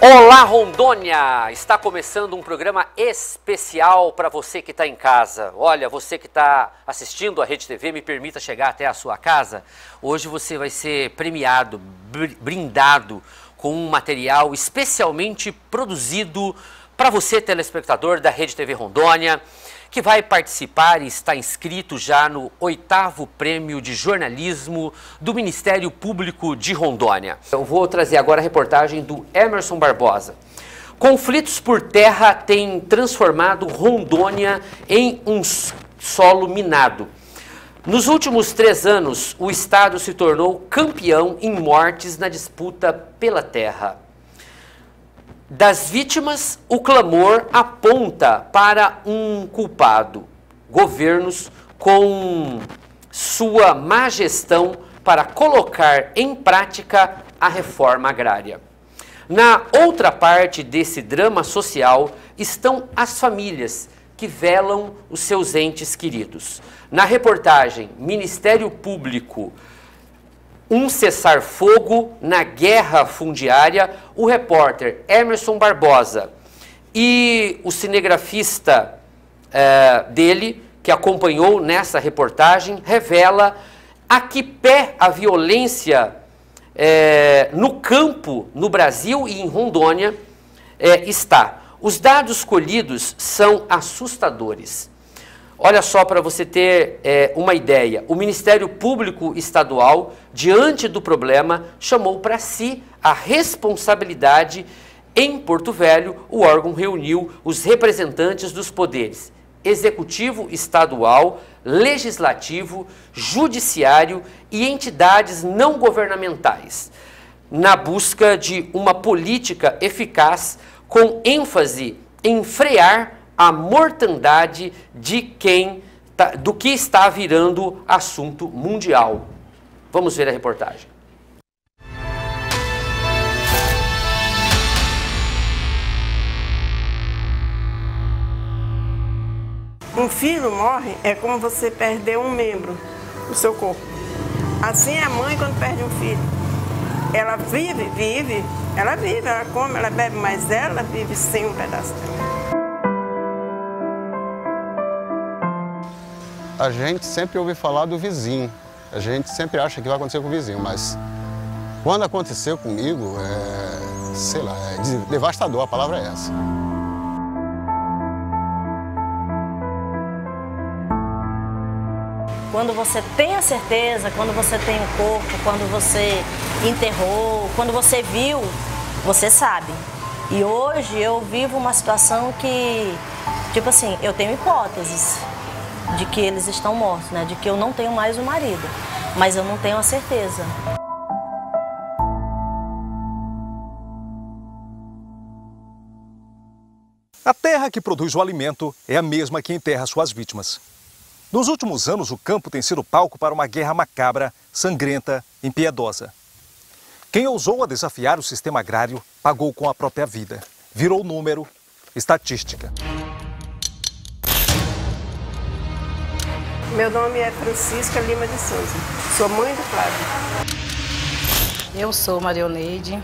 Olá, Rondônia! Está começando um programa especial para você que está em casa. Olha, você que está assistindo a Rede TV, me permita chegar até a sua casa. Hoje você vai ser premiado, brindado com um material especialmente produzido para você, telespectador da Rede TV Rondônia, que vai participar e está inscrito já no 8º Prêmio de Jornalismo do Ministério Público de Rondônia. Eu vou trazer agora a reportagem do Emerson Barbosa. Conflitos por terra têm transformado Rondônia em um solo minado. Nos últimos 3 anos, o estado se tornou campeão em mortes na disputa pela terra. Das vítimas, o clamor aponta para um culpado. Governos com sua má gestão para colocar em prática a reforma agrária. Na outra parte desse drama social estão as famílias que velam os seus entes queridos. Na reportagem Ministério Público, um cessar-fogo na guerra fundiária, o repórter Emerson Barbosa e o cinegrafista dele, que acompanhou nessa reportagem, revela a que pé a violência no campo, no Brasil e em Rondônia está. Os dados colhidos são assustadores. Olha só, para você ter uma ideia, o Ministério Público Estadual, diante do problema, chamou para si a responsabilidade. Em Porto Velho, o órgão reuniu os representantes dos poderes executivo estadual, legislativo, judiciário e entidades não governamentais, na busca de uma política eficaz com ênfase em frear a mortandade do que está virando assunto mundial. Vamos ver a reportagem. Um filho morre é como você perder um membro do seu corpo. Assim é a mãe quando perde um filho. Ela vive, ela come, ela bebe, mas ela vive sem um pedaço dela. A gente sempre ouve falar do vizinho, a gente sempre acha que vai acontecer com o vizinho, mas quando aconteceu comigo, sei lá, é devastador, a palavra é essa. Quando você tem a certeza, quando você tem o corpo, quando você enterrou, quando você viu, você sabe. E hoje eu vivo uma situação que, tipo assim, eu tenho hipóteses de que eles estão mortos, né? De que eu não tenho mais o marido, mas eu não tenho a certeza. A terra que produz o alimento é a mesma que enterra suas vítimas. Nos últimos anos, o campo tem sido palco para uma guerra macabra, sangrenta, impiedosa. Quem ousou a desafiar o sistema agrário pagou com a própria vida. Virou número, estatística. Meu nome é Francisca Lima de Souza, sou mãe do Flávio. Eu sou Marioneide,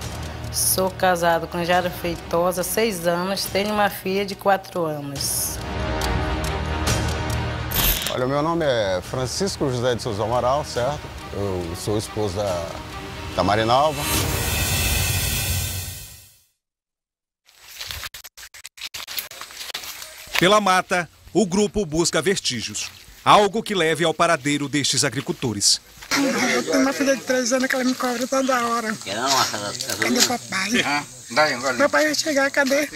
sou casado com Jara Feitosa há 6 anos, tenho uma filha de 4 anos. Olha, meu nome é Francisco José de Souza Amaral, certo? Eu sou esposo da Marinalva. Pela mata, o grupo busca vestígios, algo que leve ao paradeiro destes agricultores. Eu tenho uma filha de 3 anos que ela me cobra toda hora. Cadê o papai? Meu pai vai chegar, cadê?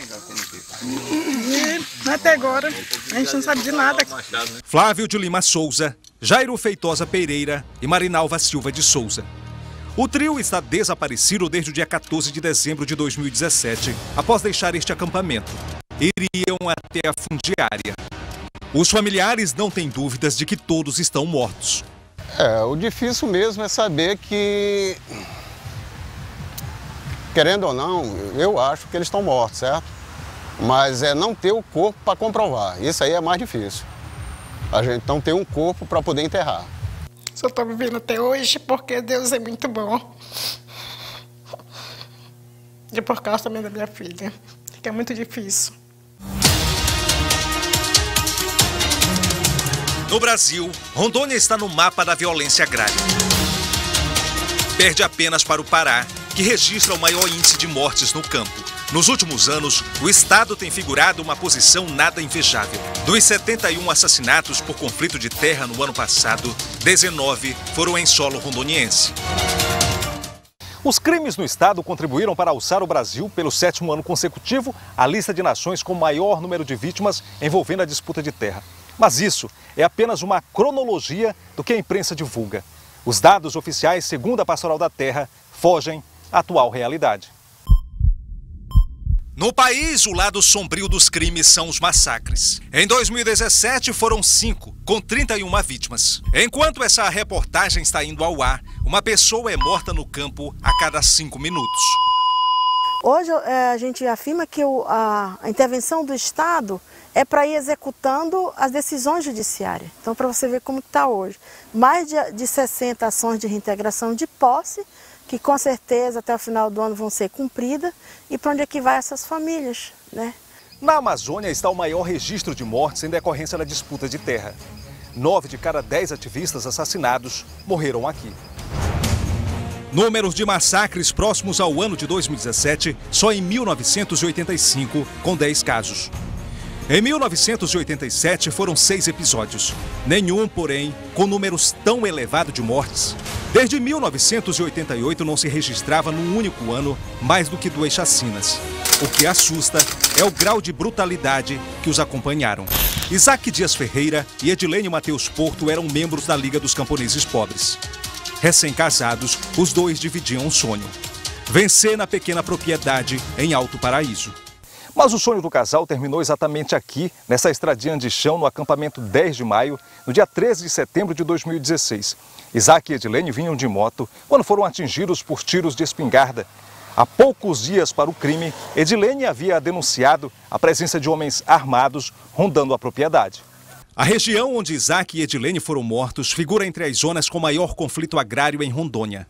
E até agora a gente não sabe de nada. Flávio de Lima Souza, Jairo Feitosa Pereira e Marinalva Silva de Souza. O trio está desaparecido desde o dia 14 de dezembro de 2017, após deixar este acampamento. Iriam até a fundiária. Os familiares não têm dúvidas de que todos estão mortos. O difícil mesmo é saber que, querendo ou não, eu acho que eles estão mortos, certo? Mas é não ter o corpo para comprovar. Isso aí é mais difícil. A gente não tem um corpo para poder enterrar. Só estou vivendo até hoje porque Deus é muito bom. E por causa também da minha filha, que é muito difícil. No Brasil, Rondônia está no mapa da violência agrária. Perde apenas para o Pará, que registra o maior índice de mortes no campo. Nos últimos anos, o estado tem figurado uma posição nada invejável. Dos 71 assassinatos por conflito de terra no ano passado, 19 foram em solo rondoniense. Os crimes no estado contribuíram para alçar o Brasil, pelo 7º ano consecutivo, à lista de nações com maior número de vítimas envolvendo a disputa de terra. Mas isso é apenas uma cronologia do que a imprensa divulga. Os dados oficiais, segundo a Pastoral da Terra, fogem à atual realidade. No país, o lado sombrio dos crimes são os massacres. Em 2017 foram 5, com 31 vítimas. Enquanto essa reportagem está indo ao ar, uma pessoa é morta no campo a cada 5 minutos. Hoje a gente afirma que a intervenção do Estado é para ir executando as decisões judiciárias. Então, para você ver como está hoje. Mais de 60 ações de reintegração de posse, que com certeza até o final do ano vão ser cumpridas, e para onde é que vai essas famílias, né? Na Amazônia está o maior registro de mortes em decorrência da disputa de terra. 9 de cada 10 ativistas assassinados morreram aqui. Números de massacres próximos ao ano de 2017, só em 1985, com 10 casos. Em 1987 foram 6 episódios, nenhum, porém, com números tão elevados de mortes. Desde 1988 não se registrava num único ano mais do que 2 chacinas. O que assusta é o grau de brutalidade que os acompanharam. Isaac Dias Ferreira e Edilene Mateus Porto eram membros da Liga dos Camponeses Pobres. Recém-casados, os dois dividiam um sonho: vencer na pequena propriedade em Alto Paraíso. Mas o sonho do casal terminou exatamente aqui, nessa estradinha de chão, no acampamento 10 de maio, no dia 13 de setembro de 2016. Isaac e Edilene vinham de moto quando foram atingidos por tiros de espingarda. Há poucos dias para o crime, Edilene havia denunciado a presença de homens armados rondando a propriedade. A região onde Isaac e Edilene foram mortos figura entre as zonas com maior conflito agrário em Rondônia.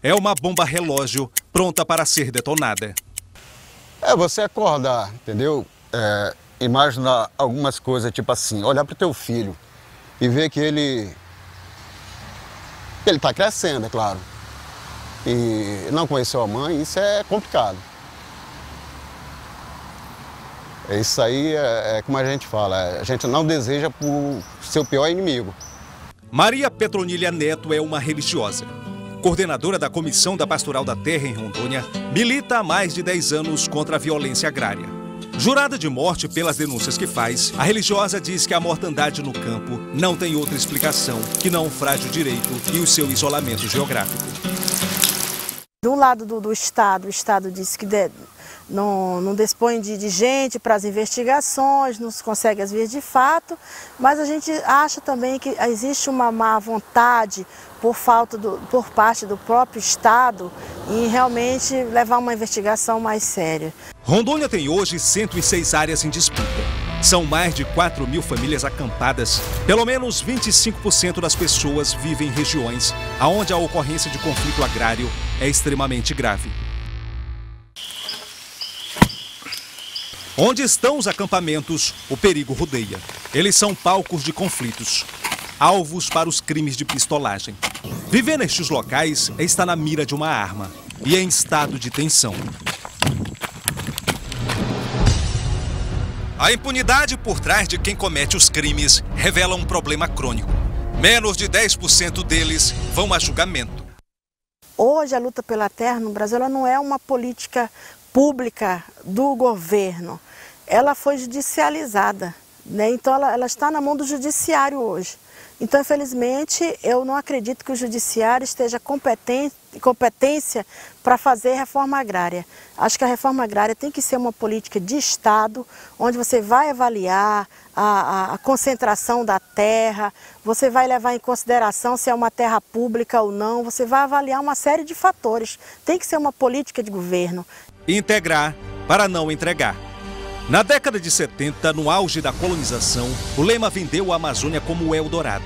É uma bomba relógio pronta para ser detonada. É você acordar, entendeu? Imaginar algumas coisas, tipo assim, olhar para o teu filho e ver que ele está crescendo, é claro. E não conheceu a mãe, isso é complicado. Isso aí é como a gente fala, a gente não deseja para o seu pior inimigo. Maria Petronilha Neto é uma religiosa. Coordenadora da Comissão da Pastoral da Terra em Rondônia, milita há mais de 10 anos contra a violência agrária. Jurada de morte pelas denúncias que faz, a religiosa diz que a mortandade no campo não tem outra explicação que não o frágil direito e o seu isolamento geográfico. Do lado do Estado, o Estado diz que não dispõe de gente para as investigações, não se consegue as vias de fato, mas a gente acha também que existe uma má vontade por parte do próprio Estado em realmente levar uma investigação mais séria. Rondônia tem hoje 106 áreas em disputa. São mais de 4.000 famílias acampadas. Pelo menos 25% das pessoas vivem em regiões onde a ocorrência de conflito agrário é extremamente grave. Onde estão os acampamentos, o perigo rodeia. Eles são palcos de conflitos, alvos para os crimes de pistolagem. Viver nestes locais é estar na mira de uma arma e em estado de tensão. A impunidade por trás de quem comete os crimes revela um problema crônico. Menos de 10% deles vão a julgamento. Hoje a luta pela terra no Brasil ela não é uma política pública do governo. Ela foi judicializada, né? Então ela está na mão do judiciário hoje. Então, infelizmente, eu não acredito que o judiciário esteja competência para fazer reforma agrária. Acho que a reforma agrária tem que ser uma política de Estado, onde você vai avaliar a concentração da terra, você vai levar em consideração se é uma terra pública ou não, você vai avaliar uma série de fatores. Tem que ser uma política de governo. Integrar para não entregar. Na década de 70, no auge da colonização, o lema vendeu a Amazônia como o Eldorado,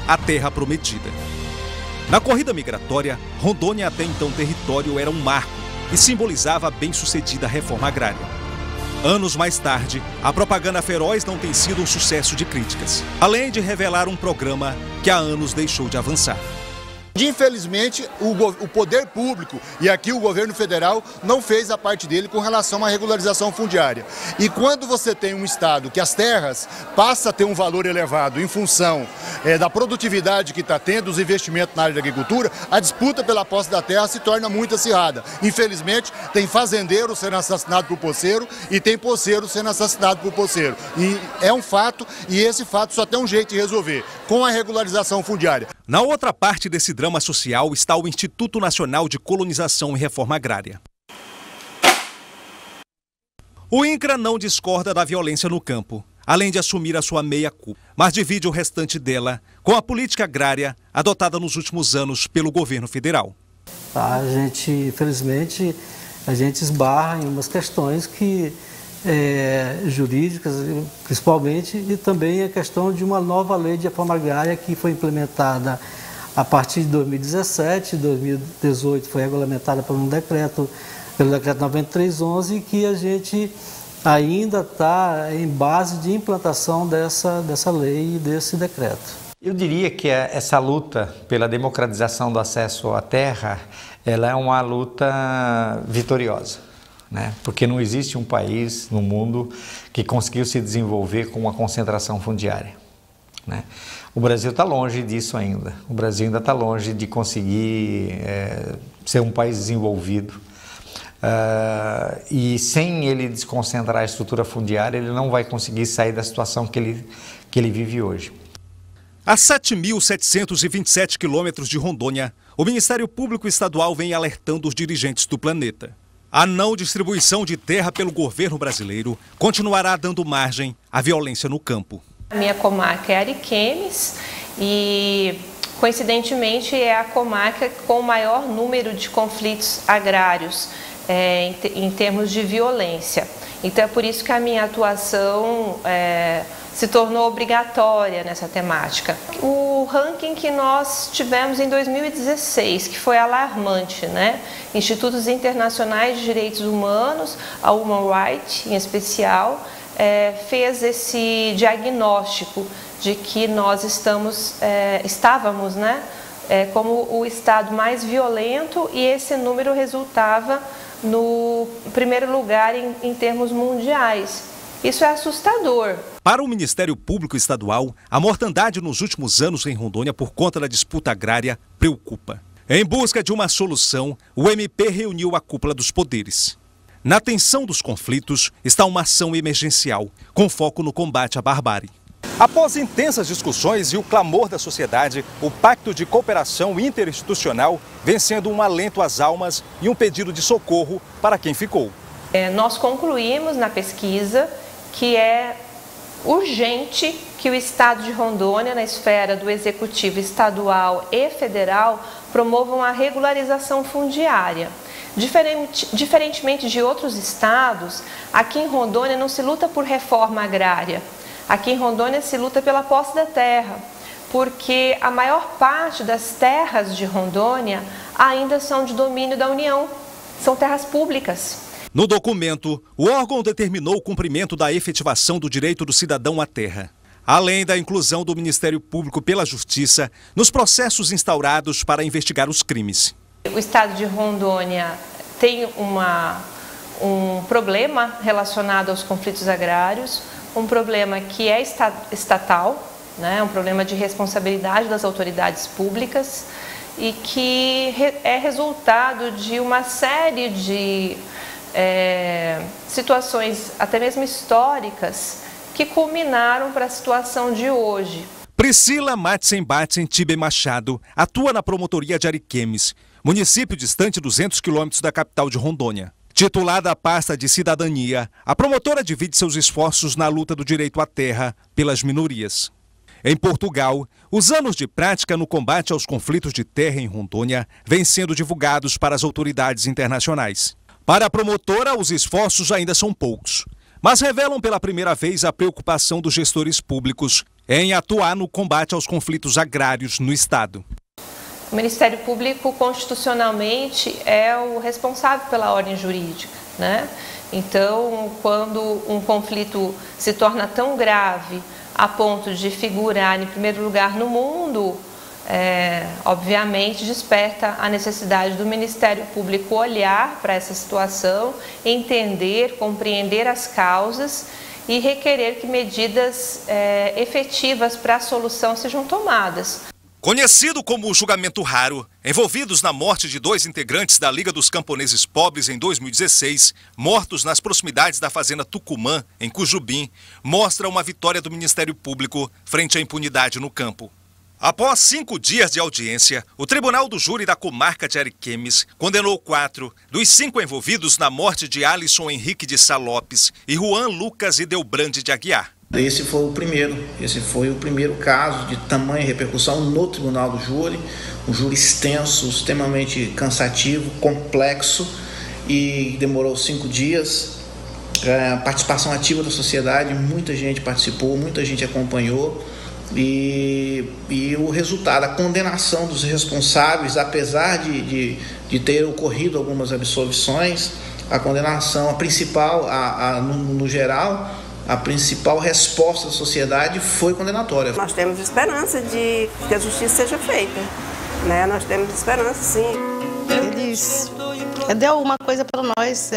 a terra prometida. Na corrida migratória, Rondônia, até então território, era um marco, e simbolizava a bem-sucedida reforma agrária. Anos mais tarde, a propaganda feroz não tem sido um sucesso de críticas, além de revelar um programa que há anos deixou de avançar. Infelizmente, o poder público e aqui o governo federal não fez a parte dele com relação à regularização fundiária. E quando você tem um estado que as terras passam a ter um valor elevado em função da produtividade que está tendo, os investimentos na área da agricultura, a disputa pela posse da terra se torna muito acirrada. Infelizmente, tem fazendeiro sendo assassinado por poceiro e tem poceiro sendo assassinado por poceiro. E é um fato, e esse fato só tem um jeito de resolver, com a regularização fundiária. Na outra parte desse drama social está o Instituto Nacional de Colonização e Reforma Agrária. O INCRA não discorda da violência no campo, além de assumir a sua meia-culpa, mas divide o restante dela com a política agrária adotada nos últimos anos pelo governo federal. A gente, infelizmente, esbarra em umas questões que jurídicas, principalmente, e também a questão de uma nova lei de reforma agrária que foi implementada a partir de 2017, 2018 foi regulamentada pelo decreto 9311, que a gente ainda está em base de implantação dessa lei e desse decreto. Eu diria que essa luta pela democratização do acesso à terra, ela é uma luta vitoriosa, né? Porque não existe um país no mundo que conseguiu se desenvolver com uma concentração fundiária, né? O Brasil está longe disso ainda. O Brasil ainda está longe de conseguir ser um país desenvolvido. E sem ele desconcentrar a estrutura fundiária, ele não vai conseguir sair da situação que ele vive hoje. A 7.727 quilômetros de Rondônia, o Ministério Público Estadual vem alertando os dirigentes do planeta. A não distribuição de terra pelo governo brasileiro continuará dando margem à violência no campo. A minha comarca é Ariquemes e, coincidentemente, é a comarca com o maior número de conflitos agrários em termos de violência. Então é por isso que a minha atuação se tornou obrigatória nessa temática. O ranking que nós tivemos em 2016, que foi alarmante, né? Institutos internacionais de direitos humanos, a Human Rights em especial, fez esse diagnóstico de que nós estávamos, né, como o estado mais violento, e esse número resultava no primeiro lugar em termos mundiais. Isso é assustador. Para o Ministério Público Estadual, a mortandade nos últimos anos em Rondônia por conta da disputa agrária preocupa. Em busca de uma solução, o MP reuniu a cúpula dos poderes. Na tensão dos conflitos está uma ação emergencial, com foco no combate à barbárie. Após intensas discussões e o clamor da sociedade, o Pacto de Cooperação Interinstitucional vem sendo um alento às almas e um pedido de socorro para quem ficou. Nós concluímos na pesquisa que é urgente que o Estado de Rondônia, na esfera do Executivo Estadual e Federal, promovam a regularização fundiária. Diferentemente de outros estados, aqui em Rondônia não se luta por reforma agrária. Aqui em Rondônia se luta pela posse da terra, porque a maior parte das terras de Rondônia ainda são de domínio da União, são terras públicas. No documento, o órgão determinou o cumprimento da efetivação do direito do cidadão à terra, além da inclusão do Ministério Público pela Justiça nos processos instaurados para investigar os crimes. O estado de Rondônia tem um problema relacionado aos conflitos agrários, um problema que é estatal, né, um problema de responsabilidade das autoridades públicas e que é resultado de uma série de situações, até mesmo históricas, que culminaram para a situação de hoje. Priscila Matsen Tibe Machado atua na promotoria de Ariquemes, município distante 200 quilômetros da capital de Rondônia. Titulada à pasta de cidadania, a promotora divide seus esforços na luta do direito à terra pelas minorias. Em Portugal, os anos de prática no combate aos conflitos de terra em Rondônia vêm sendo divulgados para as autoridades internacionais. Para a promotora, os esforços ainda são poucos, mas revelam pela primeira vez a preocupação dos gestores públicos em atuar no combate aos conflitos agrários no estado. O Ministério Público, constitucionalmente, é o responsável pela ordem jurídica, né? Então, quando um conflito se torna tão grave a ponto de figurar em primeiro lugar no mundo, obviamente desperta a necessidade do Ministério Público olhar para essa situação, entender, compreender as causas e requerer que medidas efetivas para a solução sejam tomadas. Conhecido como o julgamento raro, envolvidos na morte de 2 integrantes da Liga dos Camponeses Pobres em 2016, mortos nas proximidades da fazenda Tucumã, em Cujubim, mostra uma vitória do Ministério Público frente à impunidade no campo. Após 5 dias de audiência, o Tribunal do Júri da Comarca de Ariquemes condenou 4 dos 5 envolvidos na morte de Alisson Henrique de Sá Lopes e Juan Lucas Idelbrande de Aguiar. Esse foi o primeiro caso de tamanha repercussão no Tribunal do Júri, um júri extenso, extremamente cansativo, complexo e demorou 5 dias. A participação ativa da sociedade, muita gente participou, muita gente acompanhou e o resultado, a condenação dos responsáveis, apesar de ter ocorrido algumas absolvições, a condenação, a principal, no geral, a principal resposta da sociedade foi condenatória. Nós temos esperança de que a justiça seja feita, né? Nós temos esperança, sim. Eles deu uma coisa para nós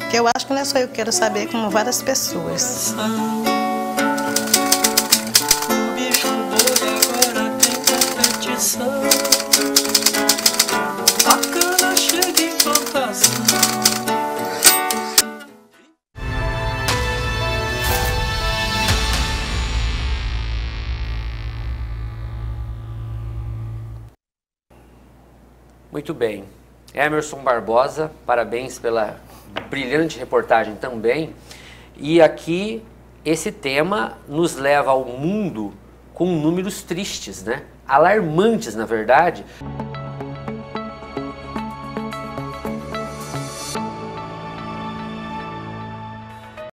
que eu acho que não é só eu quero saber, como várias pessoas. Muito bem. Emerson Barbosa, parabéns pela brilhante reportagem também. E aqui esse tema nos leva ao mundo com números tristes, né? Alarmantes, na verdade.